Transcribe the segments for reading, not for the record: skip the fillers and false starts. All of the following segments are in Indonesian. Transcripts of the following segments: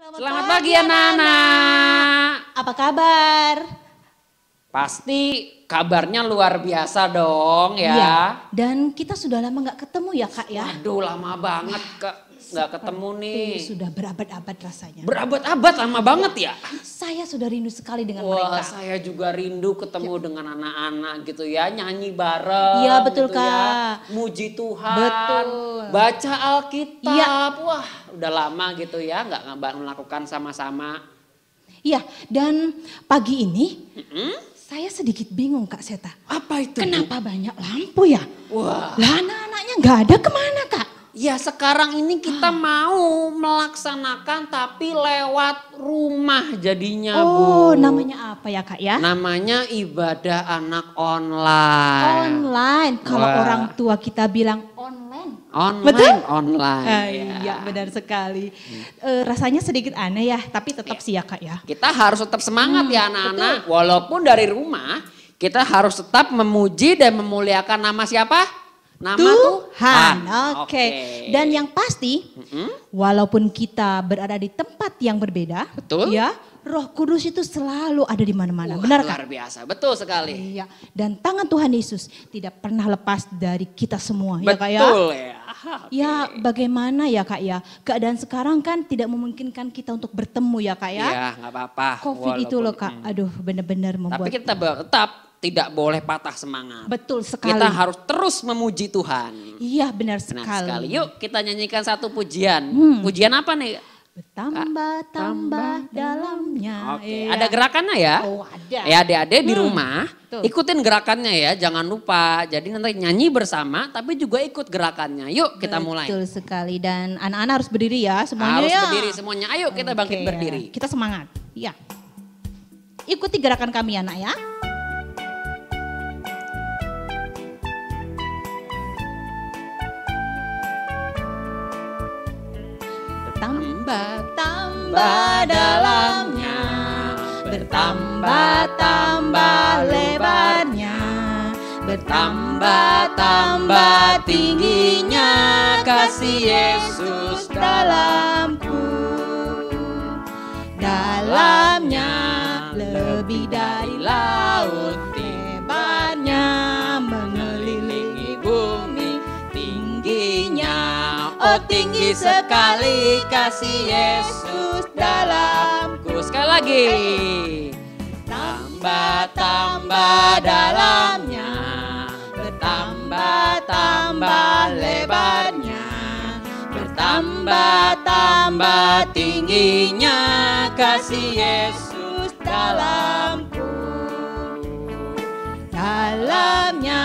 Selamat pagi anak-anak. Apa kabar? Pasti kabarnya luar biasa dong ya. Iya, dan kita sudah lama nggak ketemu ya Kak ya. Waduh lama banget Kak nggak ketemu nih. Sudah berabad-abad rasanya. Berabad-abad lama banget ya. Saya sudah rindu sekali dengan Wah mereka. saya juga rindu ketemu dengan anak-anak gitu ya. Nyanyi bareng. Iya, betul, gitu Kak. Ya. Muji Tuhan. Betul. Baca Alkitab. Iya. Wah udah lama gitu ya nggak melakukan sama-sama. Iya, dan pagi ini saya sedikit bingung Kak Seta. Apa itu? Kenapa banyak lampu ya? Wah. Lah anak-anaknya nggak ada kemana Kak? Ya sekarang ini kita mau melaksanakan tapi lewat rumah jadinya Oh, Bu. namanya apa ya Kak ya? Namanya ibadah anak online. Online. Kalau Wah. orang tua kita bilang online. Online, Betul? online. Iya benar sekali. Rasanya sedikit aneh ya, tapi tetap sih ya Kak ya. Kita harus tetap semangat ya anak-anak. Walaupun dari rumah kita harus tetap memuji dan memuliakan nama siapa? Nama Tuhan. Oke. Dan yang pasti, walaupun kita berada di tempat yang berbeda, Betul. ya, Roh Kudus itu selalu ada di mana-mana. Benar luar Kak? biasa, betul sekali. Iya. Dan tangan Tuhan Yesus tidak pernah lepas dari kita semua, ya Kak ya. Betul ya. Ya, bagaimana ya Kak ya? Keadaan sekarang kan tidak memungkinkan kita untuk bertemu ya Kak ya. Iya, nggak apa-apa. Covid itu loh Kak, aduh benar-benar membuat. Tapi kita tetap tidak boleh patah semangat. Betul sekali. Kita harus terus memuji Tuhan. Iya benar Benar sekali. sekali. Yuk kita nyanyikan satu pujian. Pujian apa nih? Bertambah-tambah dalamnya. Oke, Iya. ada gerakannya ya. Oh ada. Ya adik-adik di rumah, Tuh. ikutin gerakannya ya, jangan lupa. Jadi nanti nyanyi bersama tapi juga ikut gerakannya. Yuk kita mulai. Betul sekali dan anak-anak harus berdiri ya semuanya Harus ya. berdiri semuanya. Ayo kita bangkit Oke, berdiri. Kita semangat. Iya. Ikuti gerakan kami anak ya. Bertambah dalamnya, bertambah-tambah lebarnya, bertambah-tambah tingginya kasih Yesus dalamku. Dalamnya lebih dari laut, lebarnya mengelilingi bumi, tingginya oh tinggi sekali kasih Yesus dalamku. Sekali lagi. Tambah-tambah dalamnya, bertambah-tambah lebarnya, bertambah-tambah tingginya kasih Yesus dalamku. Dalamnya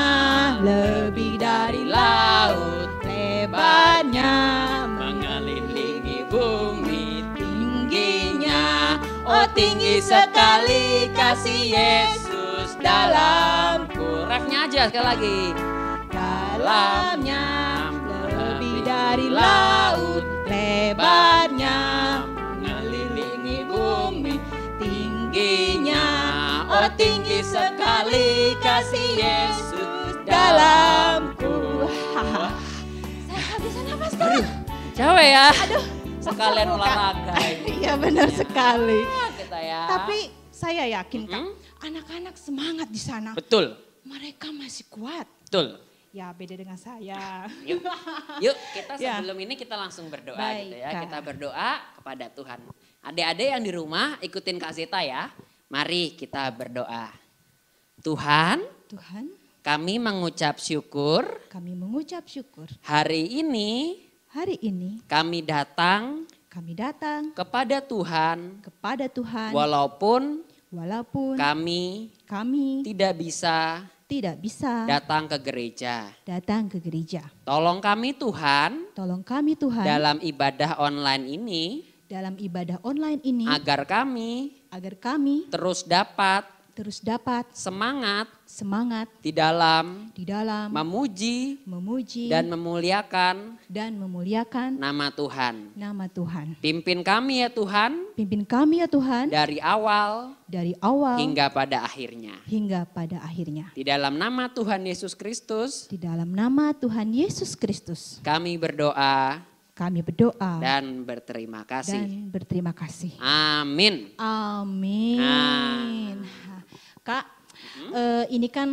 lebih dari laut, lebarnya mengelilingi bumi, tingginya oh tinggi sekali kasih Yesus dalamku. Refnya aja sekali lagi. Dalamnya lebih dari laut, lebarnya mengelilingi bumi, tingginya oh tinggi sekali kasih Yesus dalamku. Saya habisan napas Kak. Capek ya. Aduh, Sekalian seru, Kak. olahraga ini. Iya benar sekali. Kita ya. Tapi saya yakin Kak, anak-anak semangat di sana. Betul, Mereka masih kuat. betul. Ya beda dengan saya. Yuk, yuk kita Ya. sebelum ini kita langsung berdoa Baik, gitu ya. Kak. Kita berdoa kepada Tuhan. Adik-adik yang di rumah ikutin Kak Zeta ya. Mari kita berdoa. Tuhan, Tuhan, kami mengucap syukur kami mengucap syukur. hari ini Hari ini kami datang kami datang kepada Tuhan kepada Tuhan walaupun walaupun kami kami tidak bisa tidak bisa datang ke gereja. datang ke gereja. Tolong kami Tuhan Tolong kami Tuhan dalam ibadah online ini dalam ibadah online ini agar kami agar kami terus dapat terus dapat semangat semangat di dalam di dalam memuji memuji dan memuliakan memuliakan nama Tuhan. nama Tuhan. Pimpin kami ya Tuhan Pimpin kami ya Tuhan dari awal dari awal hingga pada akhirnya. hingga pada akhirnya. Di dalam nama Tuhan Yesus Kristus Di dalam nama Tuhan Yesus Kristus kami berdoa. Kami berdoa dan berterima kasih. Amin. Amin. Kak, ini kan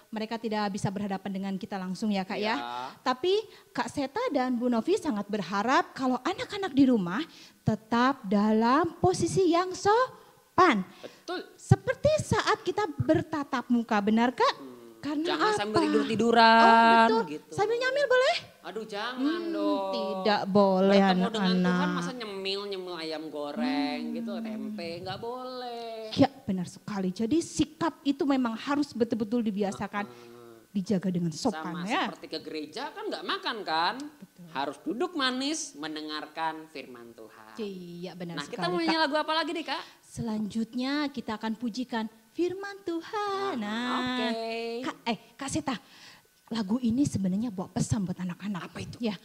mereka tidak bisa berhadapan dengan kita langsung ya Kak ya. Tapi Kak Seta dan Bu Novi sangat berharap kalau anak-anak di rumah tetap dalam posisi yang sopan. Betul. Seperti saat kita bertatap muka, benar Kak? Karena jangan apa? sambil tidur-tiduran. Oh betul, gitu. Sambil nyamil boleh? Aduh jangan dong. Tidak boleh bertemu dengan Tuhan anak-anak. masa nyemil ayam goreng gitu, tempe, nggak boleh. Ya benar sekali, jadi sikap itu memang harus betul-betul dibiasakan. Dijaga dengan sopan sama ya. seperti ke gereja kan nggak makan kan. Betul. Harus duduk manis mendengarkan firman Tuhan. Iya benar sekali. Nah kita mau nyanyi lagu apa lagi nih Kak? Selanjutnya kita akan pujikan firman Tuhan. Nah, Kak Seta, lagu ini sebenarnya bawa pesan buat anak-anak. Apa itu? Ya,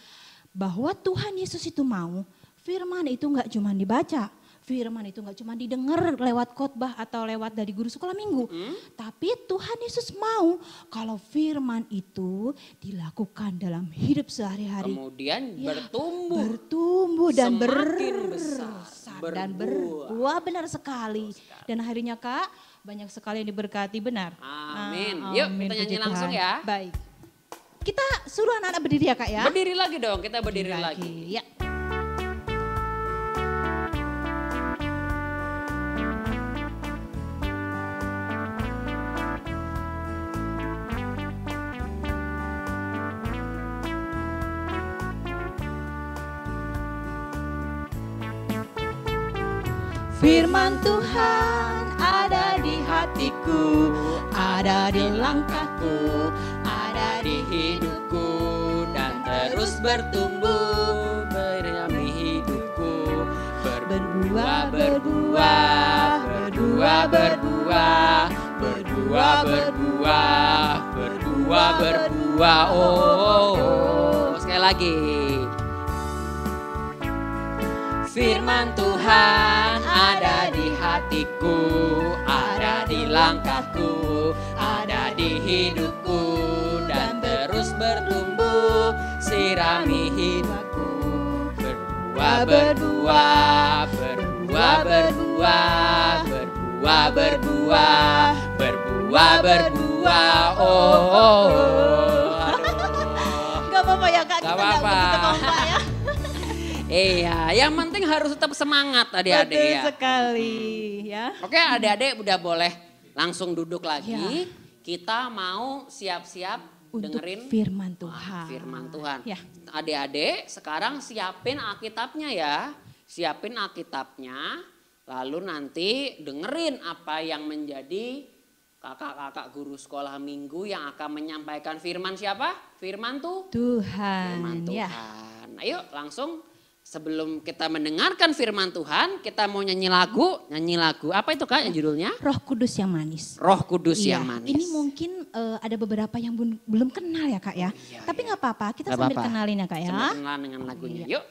bahwa Tuhan Yesus itu mau firman itu nggak cuma dibaca. Firman itu nggak cuma didengar lewat khotbah atau lewat dari guru sekolah minggu. Tapi Tuhan Yesus mau kalau firman itu dilakukan dalam hidup sehari-hari. Kemudian ya, bertumbuh dan besar dan berbuah benar sekali. Dan akhirnya Kak, banyak sekali yang diberkati benar. Amin. Yuk kita nyanyi langsung ya. Baik. Kita suruh anak-anak berdiri ya Kak ya. Berdiri lagi dong, kita berdiri lagi. Ya. Firman Tuhan ada di hatiku, ada di langkahku, ada di hidupku dan terus bertumbuh di hidupku. Berbuah, berbuah, berbuah, berbuah, berbuah, berbuah, berbuah, berbuah. Oh, sekali lagi. Firman Tuhan ada di hatiku, ada di langkahku, ada di hidupku dan terus bertumbuh, sirami hidupku. Berbuah, berbuah, berbuah, berbuah, berbuah, berbuah, berbuah, berbuah. Oh, Gak apa-apa ya Kak, kita gak apa-apa ya. Iya, yang penting harus tetap semangat adik-adik ya. Betul sekali ya. Oke adik-adik udah boleh langsung duduk lagi. Ya. Kita mau siap-siap dengerin firman Tuhan. Firman Tuhan. Ya. Adik-adik sekarang siapin Alkitabnya ya. Siapin Alkitabnya. Lalu nanti dengerin apa yang menjadi kakak-kakak guru sekolah minggu yang akan menyampaikan firman siapa? Firman Tuhan. Firman Tuhan. Ya. Ayo langsung. Sebelum kita mendengarkan firman Tuhan, kita mau nyanyi lagu. Nyanyi lagu apa itu Kak yang judulnya? Roh Kudus yang manis. Roh Kudus yang manis. Ini mungkin ada beberapa yang belum kenal ya Kak ya. Iya, tapi nggak apa-apa, kita sambil kenalin ya Kak ya. Sambil kenalan dengan lagunya. Yuk.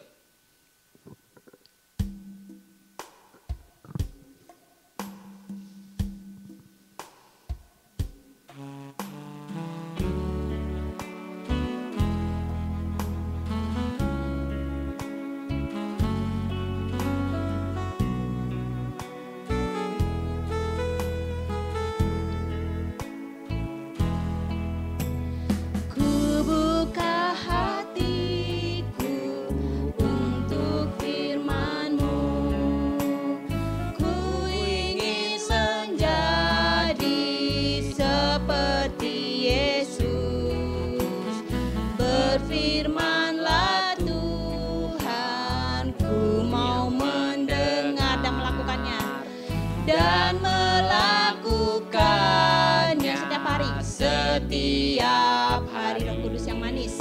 Setiap hari Roh Kudus yang manis.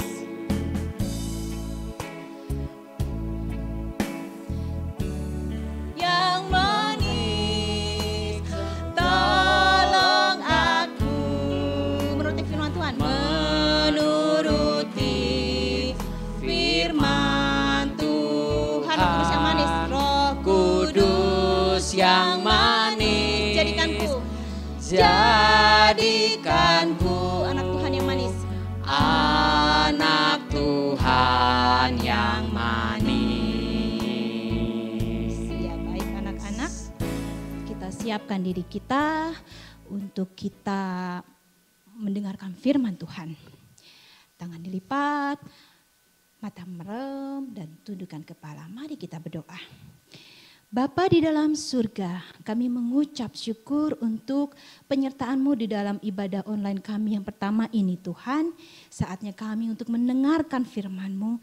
Yang manis, tolong aku menuruti firman Tuhan. Menuruti firman Tuhan. Roh Kudus yang manis. Roh Kudus yang manis. Jadikanku anak Tuhan yang manis. Anak Tuhan yang siapkan diri kita untuk kita mendengarkan firman Tuhan. Tangan dilipat, mata merem, dan tundukkan kepala. Mari kita berdoa. Bapa di dalam surga, kami mengucap syukur untuk penyertaan-Mu di dalam ibadah online kami yang pertama ini Tuhan. Saatnya kami untuk mendengarkan firman-Mu.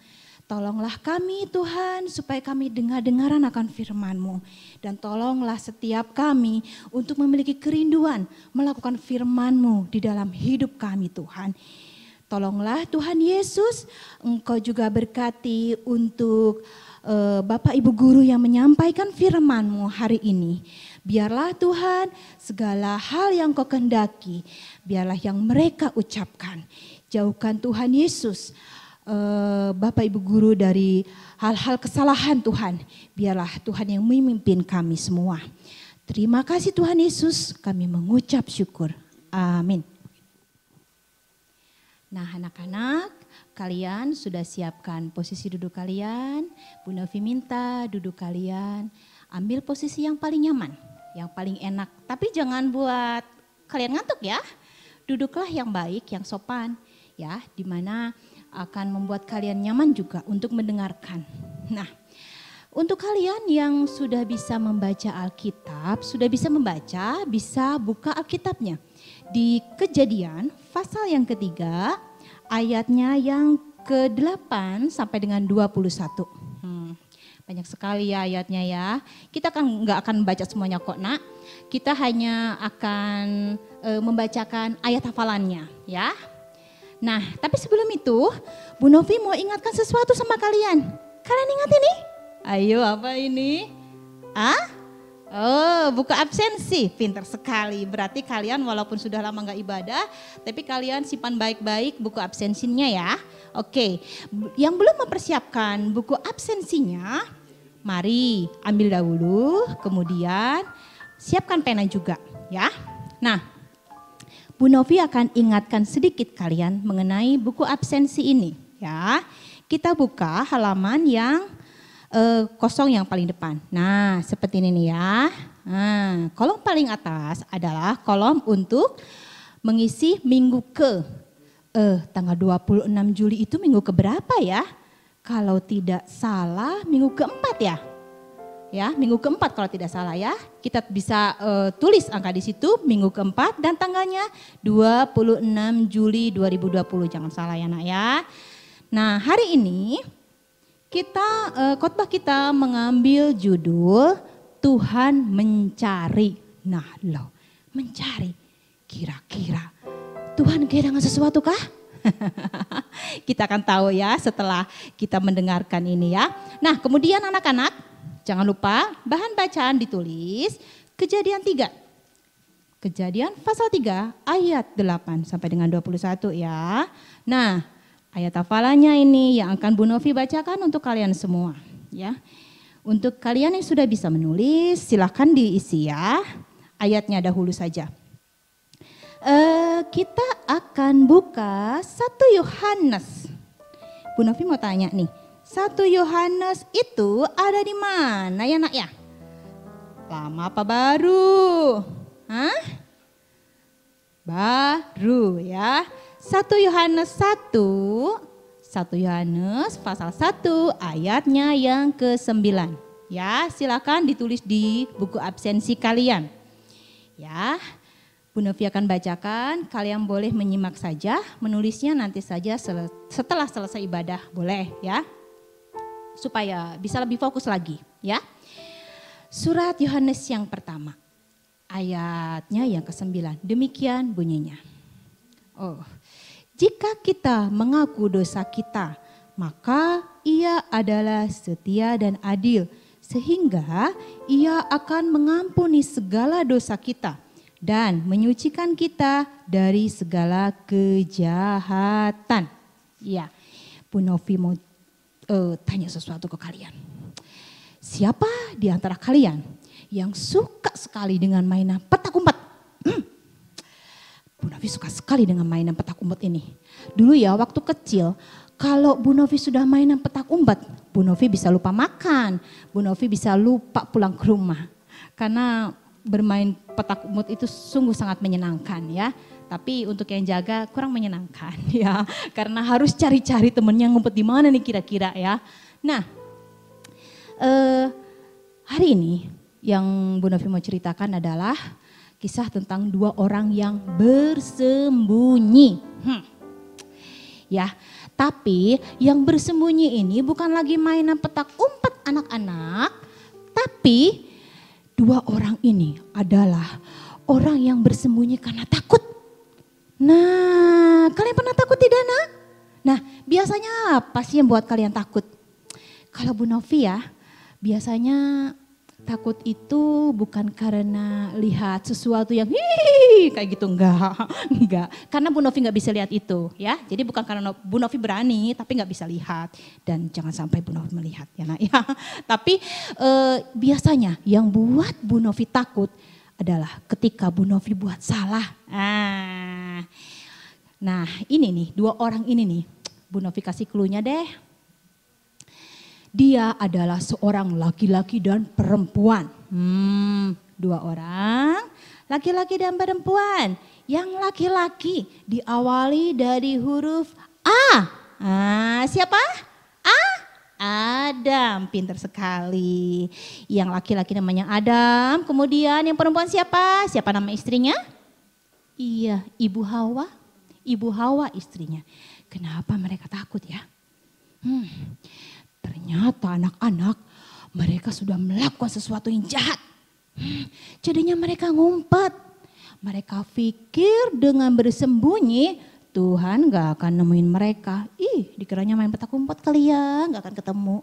Tolonglah kami Tuhan supaya kami dengar-dengaran akan firman-Mu. Dan tolonglah setiap kami untuk memiliki kerinduan melakukan firman-Mu di dalam hidup kami Tuhan. Tolonglah Tuhan Yesus, Engkau juga berkati untuk Bapak Ibu Guru yang menyampaikan firman-Mu hari ini. Biarlah Tuhan segala hal yang Kau kehendaki, biarlah yang mereka ucapkan. Jauhkan Tuhan Yesus, Bapak Ibu Guru dari hal-hal kesalahan Tuhan. Biarlah Tuhan yang memimpin kami semua. Terima kasih Tuhan Yesus, kami mengucap syukur. Amin. Nah anak-anak, kalian sudah siapkan posisi duduk kalian. Bu Novi minta duduk kalian, ambil posisi yang paling nyaman, yang paling enak. Tapi jangan buat kalian ngantuk ya. Duduklah yang baik, yang sopan ya, dimana akan membuat kalian nyaman juga untuk mendengarkan. Nah, untuk kalian yang sudah bisa membaca Alkitab, sudah bisa membaca, bisa buka Alkitabnya. Di Kejadian pasal yang ketiga, ayatnya yang ke-8 sampai dengan 21. Banyak sekali ya ayatnya ya. Kita kan nggak akan membaca semuanya kok nak. Kita hanya akan membacakan ayat hafalannya ya. Nah tapi sebelum itu Bu Novi mau ingatkan sesuatu sama kalian. Kalian ingat ini? Ayo apa ini? Oh, buku absensi, pintar sekali. Berarti kalian walaupun sudah lama gak ibadah, tapi kalian simpan baik-baik buku absensinya ya. Oke, yang belum mempersiapkan buku absensinya, mari ambil dahulu, kemudian siapkan pena juga ya. Nah, Bu Novi akan ingatkan sedikit kalian mengenai buku absensi ini ya. Kita buka halaman yang kosong yang paling depan. Nah seperti ini nih ya. Nah, kolom paling atas adalah kolom untuk mengisi minggu ke. Tanggal 26 Juli itu minggu keberapa ya? Kalau tidak salah minggu keempat ya. Ya, minggu keempat kalau tidak salah ya. Kita bisa tulis angka di situ minggu keempat dan tanggalnya 26 Juli 2020. Jangan salah ya nak ya. Nah hari ini khotbah kita mengambil judul Tuhan mencari. Nah loh, mencari. Kira-kira Tuhan kehilangan sesuatu kah? Kita akan tahu ya setelah kita mendengarkan ini ya. Nah kemudian anak-anak jangan lupa bahan bacaan ditulis Kejadian 3. Kejadian pasal 3 ayat 8 sampai dengan 21 ya. Nah ayat hafalannya ini yang akan Bu Novi bacakan untuk kalian semua ya. Untuk kalian yang sudah bisa menulis silahkan diisi ya. Ayatnya dahulu saja. Kita akan buka 1 Yohanes. Bu Novi mau tanya nih. 1 Yohanes itu ada di mana ya nak ya? Lama apa baru? Baru ya. 1 Yohanes 1 pasal 1 ayatnya yang ke-9. Ya, silakan ditulis di buku absensi kalian. Ya, Bu Novi akan bacakan, kalian boleh menyimak saja, menulisnya nanti saja setelah selesai ibadah, boleh ya. Supaya bisa lebih fokus lagi, ya. Surat Yohanes yang pertama, ayatnya yang ke-9, demikian bunyinya. Jika kita mengaku dosa kita, maka Ia adalah setia dan adil, sehingga Ia akan mengampuni segala dosa kita dan menyucikan kita dari segala kejahatan. Ya, Bu Novi mau tanya sesuatu ke kalian. Siapa di antara kalian yang suka sekali dengan mainan petak umpet? Bu Novi suka sekali dengan mainan petak umpet ini. Dulu ya waktu kecil, kalau Bu Novi sudah mainan petak umpet, Bu Novi bisa lupa makan, Bu Novi bisa lupa pulang ke rumah. Karena bermain petak umpet itu sungguh sangat menyenangkan ya. Tapi untuk yang jaga kurang menyenangkan ya. Karena harus cari-cari temennya ngumpet di mana nih kira-kira ya. Nah, hari ini yang Bu Novi mau ceritakan adalah kisah tentang 2 orang yang bersembunyi. Ya, tapi yang bersembunyi ini bukan lagi mainan petak umpet anak-anak, tapi 2 orang ini adalah orang yang bersembunyi karena takut. Nah, kalian pernah takut tidak nak? Nah, biasanya apa sih yang buat kalian takut? Kalau Bu Novi ya, biasanya takut itu bukan karena lihat sesuatu yang kayak gitu, enggak. Karena Bu Novi enggak bisa lihat itu ya. Jadi bukan karena Bu Novi berani tapi enggak bisa lihat. Dan jangan sampai Bu Novi melihat ya nak ya. Tapi biasanya yang buat Bu Novi takut adalah ketika Bu Novi buat salah. Nah ini nih 2 orang ini nih Bu Novi kasih clue-nya deh. Dia adalah seorang laki-laki dan perempuan. 2 orang, laki-laki dan perempuan. Yang laki-laki diawali dari huruf A. Siapa? Adam, pintar sekali. Yang laki-laki namanya Adam, kemudian yang perempuan siapa? Siapa nama istrinya? Iya, Ibu Hawa. Ibu Hawa istrinya. Kenapa mereka takut ya? Ternyata anak-anak mereka sudah melakukan sesuatu yang jahat. Jadinya mereka ngumpet. Mereka pikir dengan bersembunyi Tuhan gak akan nemuin mereka. Dikiranya main petak umpet kali ya, gak akan ketemu.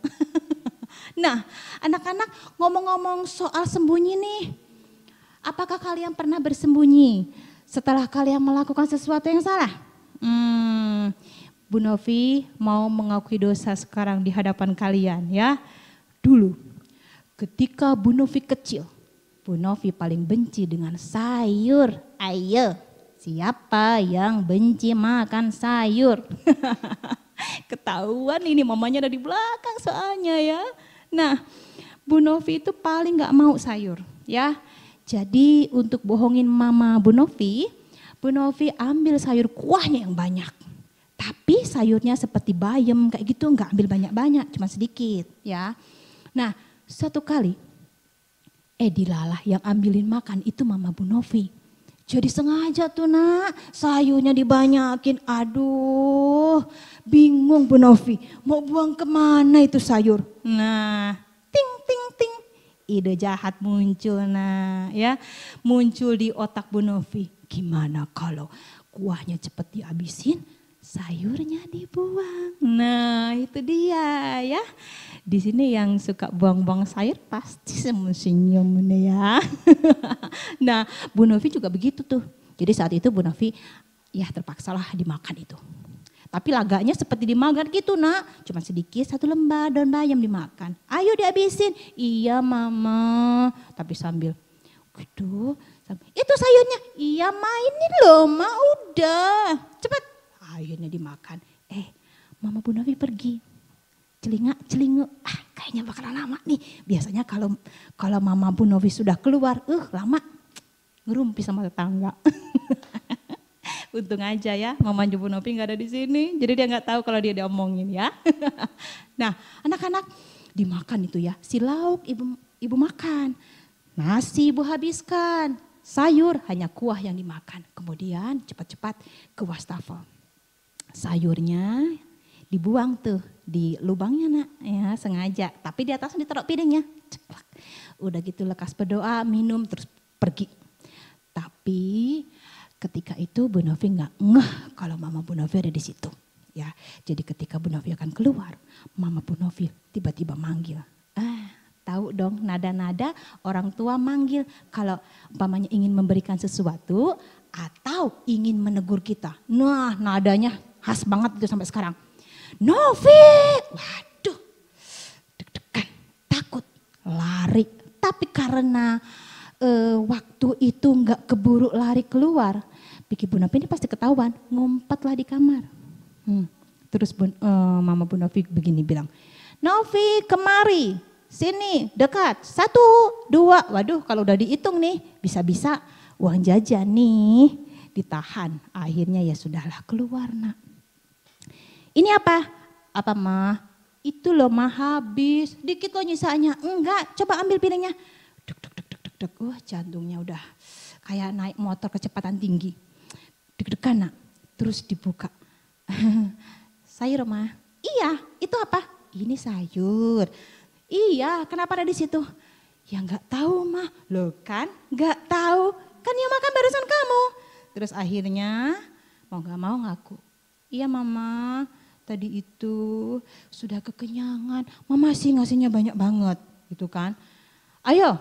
Nah anak-anak ngomong-ngomong soal sembunyi nih. Apakah kalian pernah bersembunyi setelah kalian melakukan sesuatu yang salah? Bu Novi mau mengakui dosa sekarang di hadapan kalian ya. Dulu ketika Bu Novi kecil, Bu Novi paling benci dengan sayur. Ayo, siapa yang benci makan sayur? Ketahuan ini mamanya ada di belakang soalnya ya. Nah, Bu Novi itu paling gak mau sayur ya. Jadi untuk bohongin mama Bu Novi ambil sayur kuahnya yang banyak. Tapi sayurnya seperti bayam kayak gitu enggak ambil banyak-banyak, cuma sedikit ya. Nah suatu kali Dilalah yang ambilin makan itu mama Bu Novi. Jadi sengaja tuh nak sayurnya dibanyakin. Aduh bingung Bu Novi mau buang kemana itu sayur. Nah ting ting ting ide jahat muncul nah ya. Muncul di otak Bu Novi. Gimana kalau kuahnya cepat dihabisin? Sayurnya dibuang. Nah itu dia ya. Di sini yang suka buang-buang sayur pasti senyum ya. Nah Bu Novi juga begitu tuh. Jadi saat itu Bu Novi ya terpaksalah dimakan itu. Tapi laganya seperti dimakan gitu nak. Cuma sedikit 1 lembar daun bayam dimakan. Ayo dihabisin. Iya mama. Tapi sambil gitu. Itu sayurnya. Iya mainin loh ma udah. Cepat. Akhirnya dimakan. Mama Bu Novi pergi. Celingak. Kayaknya bakalan lama nih. Biasanya kalau mama Bu Novi sudah keluar, lama. Ngerumpi sama tetangga. Untung aja ya, mama Bu Novi nggak ada di sini. Jadi dia nggak tahu kalau dia diomongin ya. Nah, anak-anak dimakan itu ya. Si lauk ibu makan. Nasi ibu habiskan. Sayur hanya kuah yang dimakan. Kemudian cepat-cepat ke wastafel. Sayurnya dibuang tuh di lubangnya nak ya sengaja. Tapi di atasnya ditaruh piringnya. Ceplak. Udah gitu lekas berdoa, minum terus pergi. Tapi ketika itu Bu Novi nggak ngeh kalau mama Bu Novi ada di situ. Ya, jadi ketika Bu Novi akan keluar, mama Bu Novi tiba-tiba manggil. Tahu dong nada-nada orang tua manggil kalau umpamanya ingin memberikan sesuatu atau ingin menegur kita. Nah nadanya khas banget itu sampai sekarang. Novi, waduh deg-degan, takut, lari. Tapi karena waktu itu nggak keburu lari keluar, pikir Bu Novi ini pasti ketahuan, ngumpetlah di kamar. Terus mama Bu Novi begini bilang, Novi kemari, sini, dekat, 1, 2. Waduh kalau udah dihitung nih, bisa-bisa uang jajan nih ditahan. Akhirnya ya sudahlah keluar nak. Ini apa? Apa mah? Itu loh mah habis, dikit loh nyisanya. Enggak, coba ambil piringnya. Duk, duk, duk, duk, duk, duk. Jantungnya udah kayak naik motor kecepatan tinggi. Deg-degan nak, terus dibuka. Sayur mah? Iya, itu apa? Ini sayur. Iya, kenapa ada di situ? Ya enggak tahu mah. Loh kan enggak tahu, kan yang makan barusan kamu. Terus akhirnya mau gak mau ngaku. Iya mama, tadi itu sudah kekenyangan. Mama sih ngasihnya banyak banget gitu kan. Ayo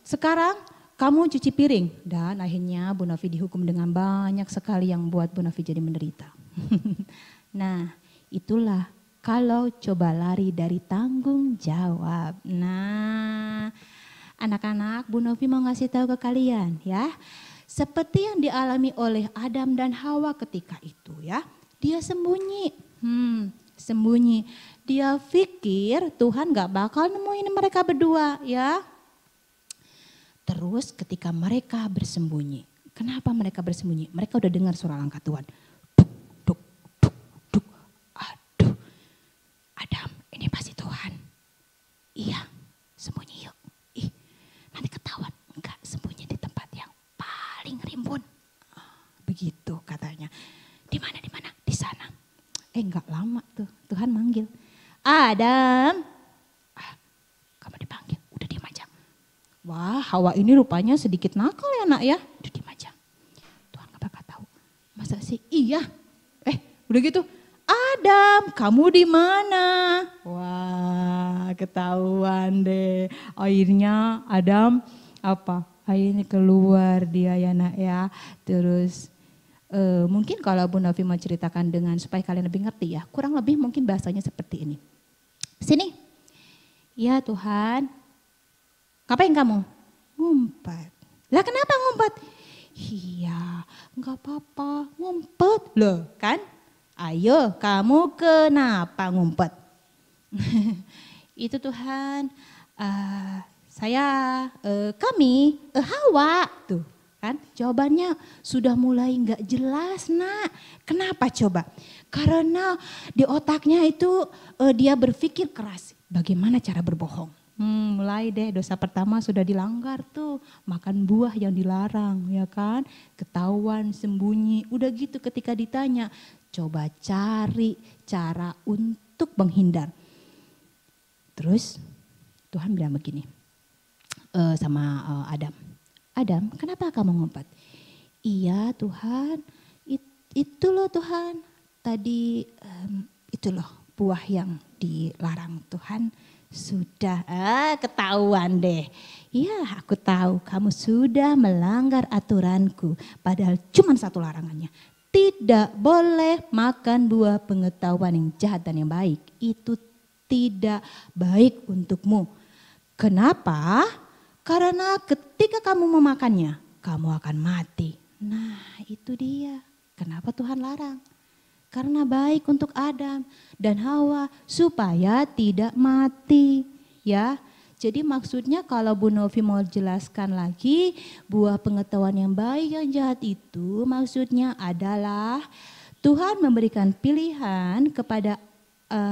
sekarang kamu cuci piring. Dan akhirnya Bu Novi dihukum dengan banyak sekali yang buat Bu Novi jadi menderita. Nah itulah kalau coba lari dari tanggung jawab. Nah anak-anak Bu Novi mau ngasih tahu ke kalian ya. Seperti yang dialami oleh Adam dan Hawa ketika itu ya. Dia sembunyi. Sembunyi. Dia pikir Tuhan gak bakal nemuin mereka berdua ya. Terus ketika mereka bersembunyi. Kenapa mereka bersembunyi? Mereka udah dengar suara langkah Tuhan. Duk, duk, duk, duk. Aduh. Adam, ini pasti Tuhan. Iya, sembunyi yuk. Ih, nanti ketahuan. Enggak, sembunyi di tempat yang paling rimbun. Begitu katanya. Di mana? Di sana. Enggak lama tuh, Tuhan manggil. Adam. Kamu dipanggil, udah diam aja. Wah, Hawa ini rupanya sedikit nakal ya nak ya. Udah diam aja. Tuhan gak bakal tahu. Masa sih? Iya. Udah gitu. Adam, kamu di mana? Wah, ketahuan deh. Akhirnya Adam akhirnya keluar dia ya nak ya. Terus mungkin kalau Bu Novi mau ceritakan dengan supaya kalian lebih ngerti ya. Kurang lebih mungkin bahasanya seperti ini. Sini. Ya Tuhan. Ngapain kamu? Ngumpet. Lah kenapa ngumpet? Iya, enggak apa-apa, ngumpet. Loh kan? Ayo kamu kenapa ngumpet? Itu Tuhan, kami, Hawa tuh kan. Jawabannya sudah mulai nggak jelas nak. Kenapa coba? Karena di otaknya itu dia berpikir keras. Bagaimana cara berbohong? Mulai deh dosa pertama sudah dilanggar tuh. Makan buah yang dilarang ya kan. Ketahuan sembunyi. Udah gitu ketika ditanya. Coba cari cara untuk menghindar. Terus Tuhan bilang begini sama Adam. Adam, kenapa kamu ngumpet? Iya Tuhan, itu loh Tuhan. Tadi itu loh buah yang dilarang Tuhan. Sudah ketahuan deh. Ya aku tahu kamu sudah melanggar aturanku. Padahal cuma satu larangannya. Tidak boleh makan buah pengetahuan yang jahat dan yang baik. Itu tidak baik untukmu. Kenapa? Karena ketika kamu memakannya, kamu akan mati. Nah itu dia. Kenapa Tuhan larang? Karena baik untuk Adam dan Hawa supaya tidak mati. Ya. Jadi maksudnya kalau Bu Novi mau jelaskan lagi, buah pengetahuan yang baik yang jahat itu maksudnya adalah Tuhan memberikan pilihan kepada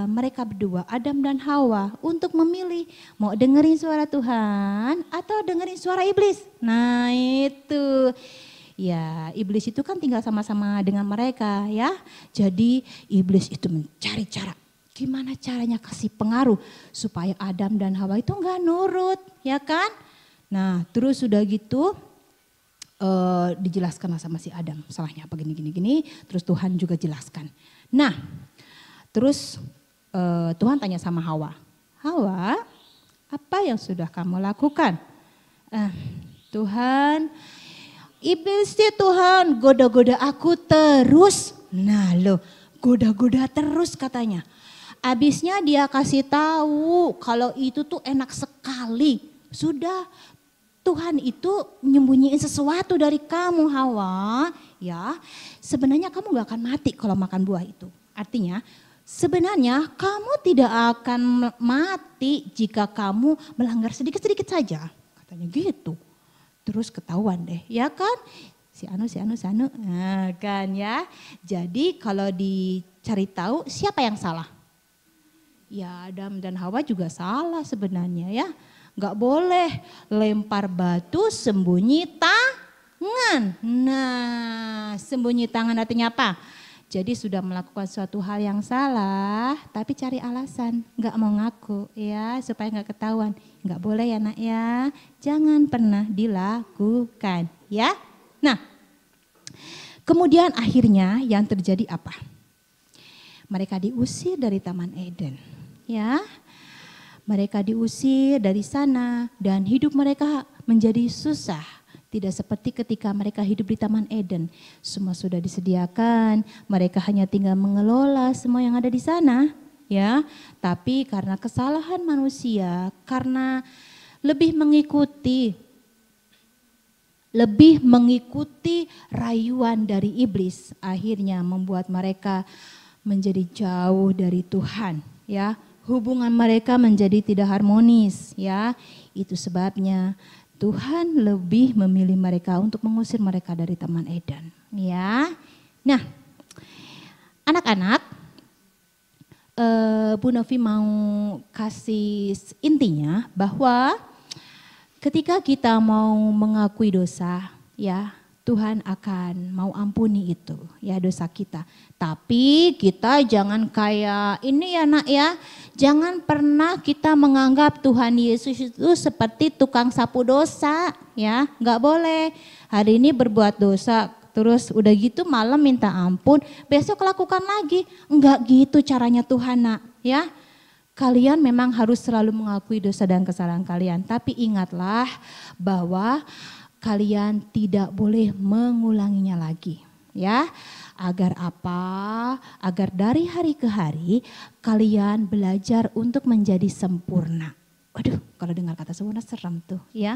mereka berdua, Adam dan Hawa, untuk memilih mau dengerin suara Tuhan atau dengerin suara iblis. Nah itu, ya iblis itu kan tinggal sama-sama dengan mereka ya. Jadi iblis itu mencari cara. Gimana caranya kasih pengaruh supaya Adam dan Hawa itu enggak nurut, ya kan? Nah, terus sudah gitu dijelaskanlah sama si Adam, salahnya apa gini. Terus Tuhan juga jelaskan. Nah, terus Tuhan tanya sama Hawa, Hawa, apa yang sudah kamu lakukan? Tuhan, iblis sih Tuhan goda-goda aku terus. Nah loh, goda-goda terus katanya. Abisnya dia kasih tahu kalau itu tuh enak sekali. Sudah Tuhan itu nyembunyiin sesuatu dari kamu Hawa. Ya, sebenarnya kamu gak akan mati kalau makan buah itu. Artinya sebenarnya kamu tidak akan mati jika kamu melanggar sedikit-sedikit saja. Katanya gitu. Terus ketahuan deh, ya kan? Si anu. Nah, kan ya. Jadi kalau dicari tahu siapa yang salah? Ya Adam dan Hawa juga salah sebenarnya ya. Gak boleh lempar batu sembunyi tangan. Nah, sembunyi tangan artinya apa? Jadi sudah melakukan suatu hal yang salah, tapi cari alasan, nggak mau ngaku ya, supaya nggak ketahuan. Nggak boleh ya nak ya, jangan pernah dilakukan ya. Nah, kemudian akhirnya yang terjadi apa? Mereka diusir dari Taman Eden ya. Mereka diusir dari sana dan hidup mereka menjadi susah. Tidak seperti ketika mereka hidup di Taman Eden. Semua sudah disediakan, mereka hanya tinggal mengelola semua yang ada di sana. Ya, tapi karena kesalahan manusia, karena lebih mengikuti rayuan dari iblis, akhirnya membuat mereka menjadi jauh dari Tuhan. Ya, hubungan mereka menjadi tidak harmonis. Ya, itu sebabnya Tuhan lebih memilih mereka untuk mengusir mereka dari Taman Eden. Ya, nah, anak-anak, Bu Novi mau kasih intinya bahwa ketika kita mau mengakui dosa, ya Tuhan akan mau ampuni itu, ya dosa kita. Tapi kita jangan kayak ini ya nak ya, jangan pernah kita menganggap Tuhan Yesus itu seperti tukang sapu dosa, ya nggak boleh. Hari ini berbuat dosa, terus udah gitu malam minta ampun, besok lakukan lagi. Enggak gitu caranya Tuhan nak, ya. Kalian memang harus selalu mengakui dosa dan kesalahan kalian, tapi ingatlah bahwa kalian tidak boleh mengulanginya lagi, ya. Agar apa? Agar dari hari ke hari kalian belajar untuk menjadi sempurna. Waduh, kalau dengar kata sempurna serem tuh, ya.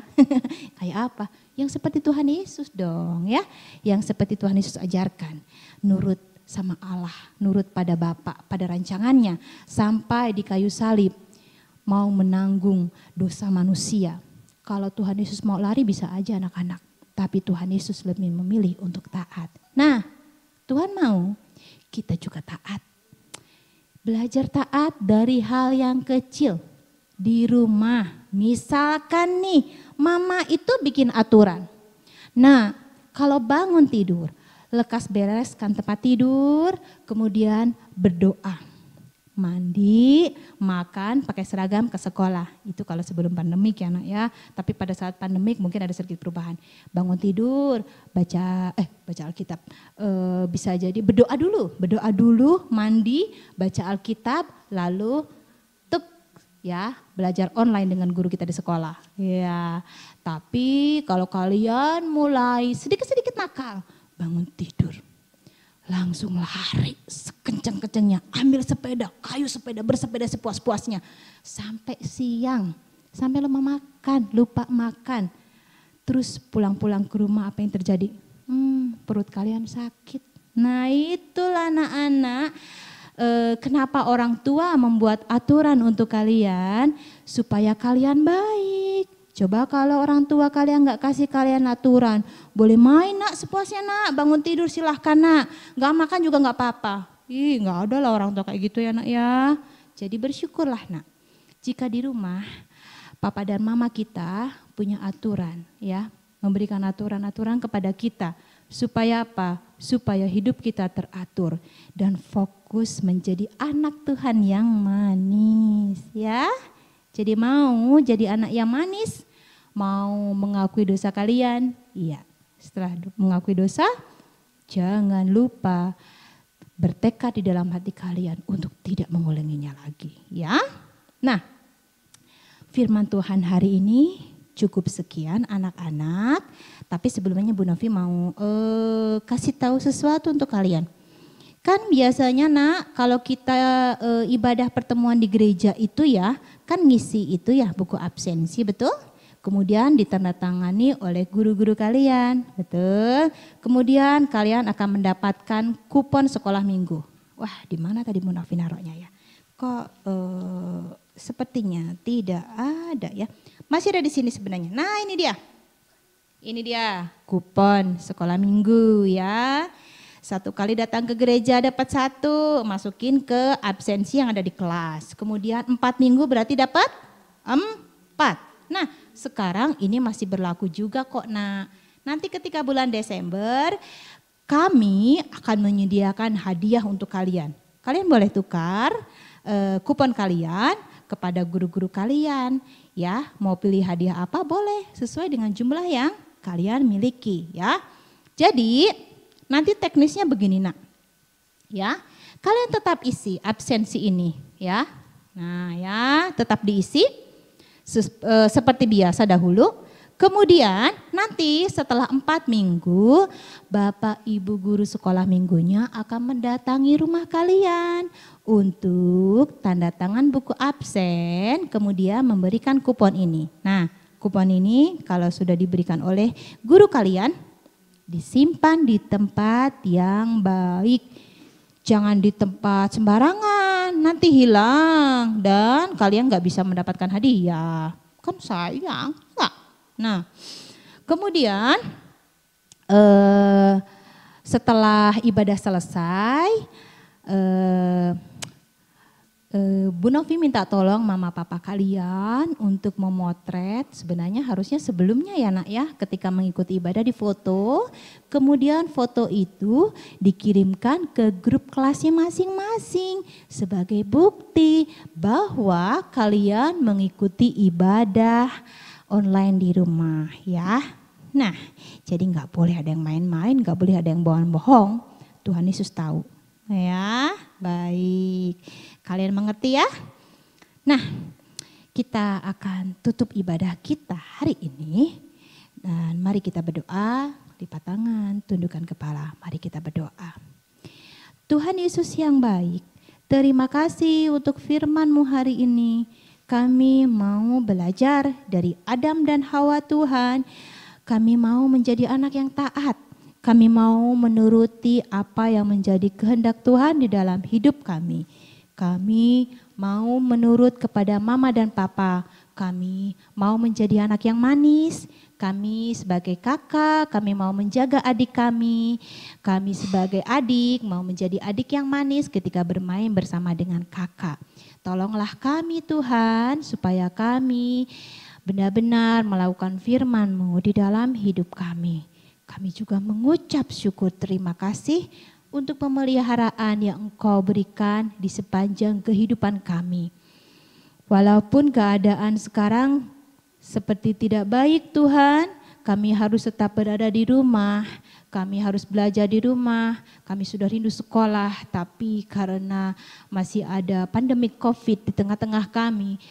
Kayak apa? Yang seperti Tuhan Yesus dong, ya. Yang seperti Tuhan Yesus ajarkan, nurut sama Allah, nurut pada Bapa, pada rancangannya, sampai di kayu salib mau menanggung dosa manusia. Kalau Tuhan Yesus mau lari bisa aja anak-anak, tapi Tuhan Yesus lebih memilih untuk taat. Nah, Tuhan mau kita juga taat. Belajar taat dari hal yang kecil di rumah. Misalkan nih, mama itu bikin aturan. Nah, kalau bangun tidur, lekas bereskan tempat tidur, kemudian berdoa. Mandi, makan, pakai seragam ke sekolah. Itu kalau sebelum pandemik ya nak ya. Tapi pada saat pandemik mungkin ada sedikit perubahan. Bangun tidur, baca Alkitab. Bisa jadi berdoa dulu, mandi, baca Alkitab, lalu belajar online dengan guru kita di sekolah. Ya, tapi kalau kalian mulai sedikit-sedikit nakal, bangun tidur, langsung lari sekencang-kencangnya, ambil sepeda, kayu sepeda, bersepeda sepuas-puasnya. Sampai siang, sampai lupa makan. Terus pulang-pulang ke rumah apa yang terjadi? Perut kalian sakit. Nah itulah anak-anak, kenapa orang tua membuat aturan untuk kalian supaya kalian baik. Coba kalau orang tua kalian gak kasih kalian aturan, boleh main nak sepuasnya nak, bangun tidur silahkan nak, gak makan juga gak apa-apa. Gak ada lah orang tua kayak gitu ya nak ya. Jadi bersyukurlah nak, jika di rumah papa dan mama kita punya aturan ya, memberikan aturan-aturan kepada kita. Supaya apa? Supaya hidup kita teratur dan fokus menjadi anak Tuhan yang manis ya. Jadi mau jadi anak yang manis, mau mengakui dosa kalian, iya. Setelah mengakui dosa, jangan lupa bertekad di dalam hati kalian untuk tidak mengulanginya lagi, ya. Nah, firman Tuhan hari ini cukup sekian anak-anak. Tapi sebelumnya Bu Novi mau kasih tahu sesuatu untuk kalian. Kan biasanya nak kalau kita ibadah pertemuan di gereja itu ya, kan ngisi itu ya buku absensi, betul? Kemudian ditandatangani oleh guru-guru kalian, betul? Kemudian kalian akan mendapatkan kupon sekolah minggu. Wah, di mana tadi Bu Novi naruhnya ya? Kok sepertinya tidak ada ya. Masih ada di sini sebenarnya. Nah, ini dia. Ini dia kupon sekolah minggu ya. 1 kali datang ke gereja dapat 1, masukin ke absensi yang ada di kelas. Kemudian 4 minggu berarti dapat 4. Nah, sekarang ini masih berlaku juga kok, Nak. Nanti ketika bulan Desember kami akan menyediakan hadiah untuk kalian. Kalian boleh tukar kupon kalian kepada guru-guru kalian. Ya, mau pilih hadiah apa boleh sesuai dengan jumlah yang kalian miliki ya. Jadi nanti teknisnya begini Nak. Ya, kalian tetap isi absensi ini ya. Nah ya, tetap diisi seperti biasa dahulu. Kemudian nanti setelah 4 minggu, Bapak Ibu guru sekolah minggunya akan mendatangi rumah kalian untuk tanda tangan buku absen, kemudian memberikan kupon ini. Nah, kupon ini kalau sudah diberikan oleh guru kalian, disimpan di tempat yang baik. Jangan di tempat sembarangan, nanti hilang dan kalian gak bisa mendapatkan hadiah. Kan sayang, enggak? Nah, kemudian setelah ibadah selesai, Bu Novi minta tolong mama papa kalian untuk memotret. Sebenarnya harusnya sebelumnya ya Nak ya, ketika mengikuti ibadah di foto. Kemudian foto itu dikirimkan ke grup kelasnya masing-masing sebagai bukti bahwa kalian mengikuti ibadah online di rumah ya. Nah, jadi nggak boleh ada yang main-main, nggak boleh ada yang bohong-bohong. Tuhan Yesus tahu. Ya, baik. Kalian mengerti ya? Nah, kita akan tutup ibadah kita hari ini. Dan mari kita berdoa, lipat tangan, tundukkan kepala. Mari kita berdoa. Tuhan Yesus yang baik, terima kasih untuk firman-Mu hari ini. Kami mau belajar dari Adam dan Hawa Tuhan. Kami mau menjadi anak yang taat. Kami mau menuruti apa yang menjadi kehendak Tuhan di dalam hidup kami. Kami mau menurut kepada mama dan papa. Kami mau menjadi anak yang manis. Kami sebagai kakak, kami mau menjaga adik kami. Kami sebagai adik mau menjadi adik yang manis ketika bermain bersama dengan kakak. Tolonglah kami Tuhan supaya kami benar-benar melakukan firman-Mu di dalam hidup kami. Kami juga mengucap syukur terima kasih untuk pemeliharaan yang Engkau berikan di sepanjang kehidupan kami. Walaupun keadaan sekarang seperti tidak baik Tuhan, kami harus tetap berada di rumah. Kami harus belajar di rumah, kami sudah rindu sekolah, tapi karena masih ada pandemi COVID di tengah-tengah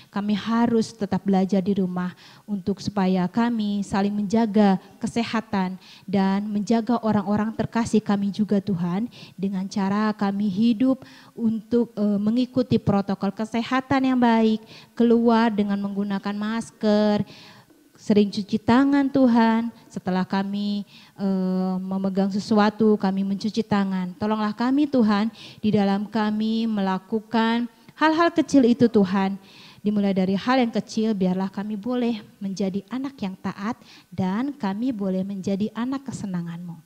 kami harus tetap belajar di rumah untuk supaya kami saling menjaga kesehatan dan menjaga orang-orang terkasih kami juga Tuhan, dengan cara kami hidup untuk mengikuti protokol kesehatan yang baik, keluar dengan menggunakan masker, sering cuci tangan Tuhan, setelah kami memegang sesuatu kami mencuci tangan. Tolonglah kami Tuhan di dalam kami melakukan hal-hal kecil itu Tuhan. Dimulai dari hal yang kecil biarlah kami boleh menjadi anak yang taat dan kami boleh menjadi anak kesenangan-Mu.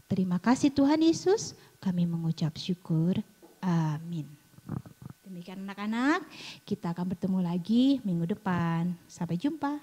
Terima kasih Tuhan Yesus, kami mengucap syukur. Amin. Demikian anak-anak, kita akan bertemu lagi minggu depan. Sampai jumpa.